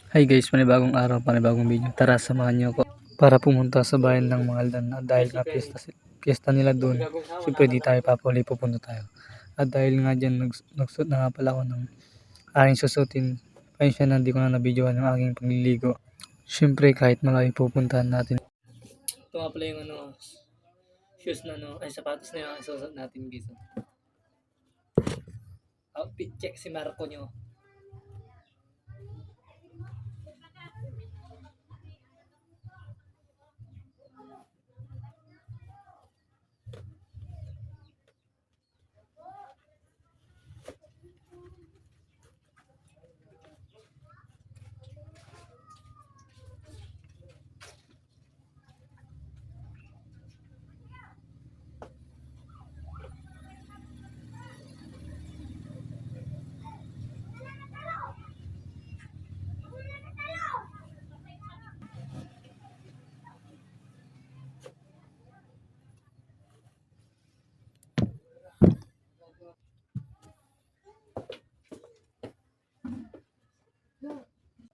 Hi guys, panibagong araw, panibagong video. Tara, samahan niyo ako para pumunta sa bayan ng Mangaldan at dahil nga piyesta nila doon, siyempre di tayo papuli, pupunta tayo. At dahil nga dyan, nagsuot na nga pala ako ng aking susutin. Pasensya na, hindi ko na nabidyoan yung aking pagliligo. Siyempre kahit malayo pupuntahan natin. Ito nga pala yung shoes na sapatos na yung susuot natin guys. Outfit check si Marco nyo.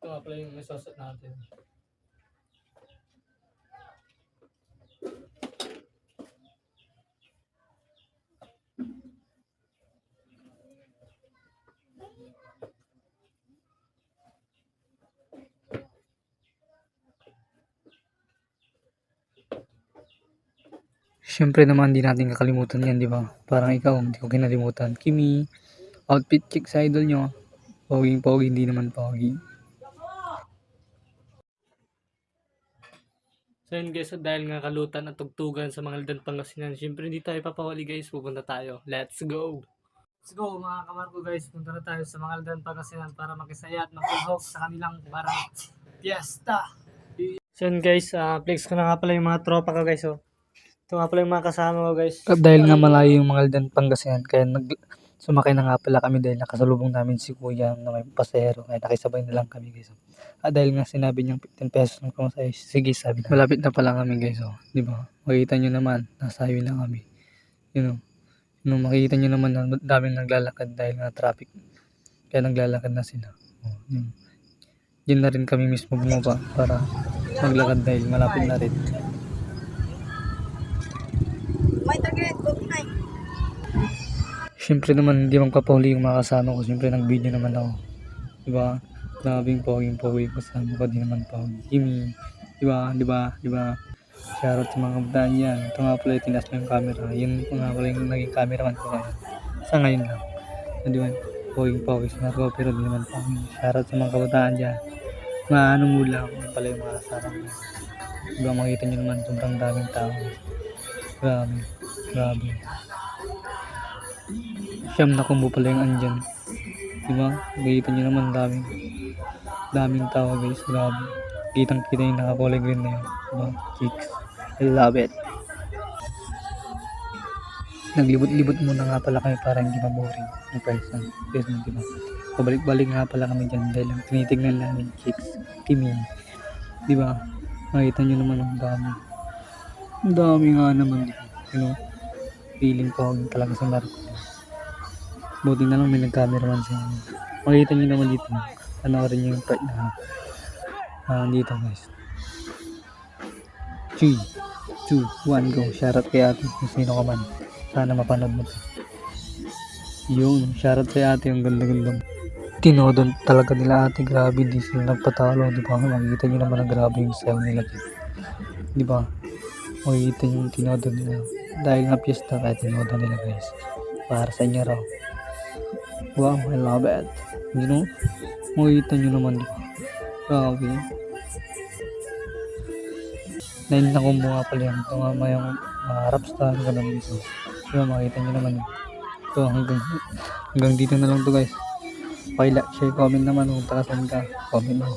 Ito nga pala yung masasot natin. Siyempre naman hindi natin kakalimutan yan, di ba? Parang ikaw, hindi ko kinalimutan. Kimi, outfit check sa idol nyo. Poging-pogi, hindi naman pogi. So yun guys, dahil nga kalutan at tugtugan sa Mangaldan, Pangasinan, siyempre hindi tayo papawali guys, pupunta tayo. Let's go! Let's go mga kamarko guys, punta na tayo sa Mangaldan, Pangasinan para makisaya at makihok sa kanilang parang fiesta. So yun guys, flex ko na nga pala yung mga tropa ko guys. Ito nga pala yung mga kasama ko guys. At dahil nga malayo yung Mangaldan, Pangasinan, kaya sumakay na nga pala kami dahil nakasalubong namin si kuya na may pasahero, kaya nakisabay na lang kami guys. At dahil nga sinabi niyang 15 pesos lang kung sa'yo, sige sabi na. Malapit na pala kami guys, di ba? Makikita nyo naman, nasa highway na kami. Makikita nyo naman na daming naglalakad dahil nga traffic. Kaya naglalakad na sila. Diyan na rin kami mismo bumaba para maglakad dahil malapit na rin. Siyempre naman hindi magpapahuli yung mga kasama ko. Siyempre nag-video naman ako. Diba? Grabing poging-pogi kasama ko. Di naman pogi. Kimi. Diba? Shoutout sa mga kabataan yan. Ito nga pala yung tinas na yung camera. Yun nga pala yung naging cameraman ko ngayon. Sa ngayon lang. Diba? Poging-pogi sa Marco pero di naman pogi. Shoutout sa mga kabataan dyan. Maano mula ako pala yung mga kasama ko. Diba makita nyo naman sobrang daming tao. Grabe. Siyam na kumbo pala yung andyan. Diba? Makita nyo naman daming tao guys. Grabe. Kitang-kita yung nakakulay green na yun. Diba? Chicks. I love it. Naglibot-libot muna nga pala kami para hindi maboring ng person. Diba? Pabalik-balik nga pala kami dyan dahil lang tinitignan namin chicks. Kimi. Diba? Makita nyo naman ang dami. Ang dami nga naman. Feeling ko talaga sa Marco. Buti na lang may nag-cameraman sa inyo. Makikita nyo naman dito. Panoorin nyo yung part na dito guys. 3, 2, 1, go. Shoutout kay ate kung sino ka man. Sana mapanood mo to. Yung shoutout kay ate, yung ganda-ganda. Tinodon talaga nila ate. Grabe, di sila nagpatalo. Diba? Makikita nyo naman ang grabe yung sayo nila. Diba? Makikita nyo yung tinodon nila. Dahil nga piyesta kaya tinodon nila guys. Para sa inyo raw. Wow, I love it. Makikita nyo naman diba? Grabe. 9 na kumbo nga pala yan. Ito nga mayang rap star. Ganun dito. Diba makikita nyo naman. Ito hanggang dito na lang to guys. Okay, like, share, comment naman kung takasan ka. Comment mo.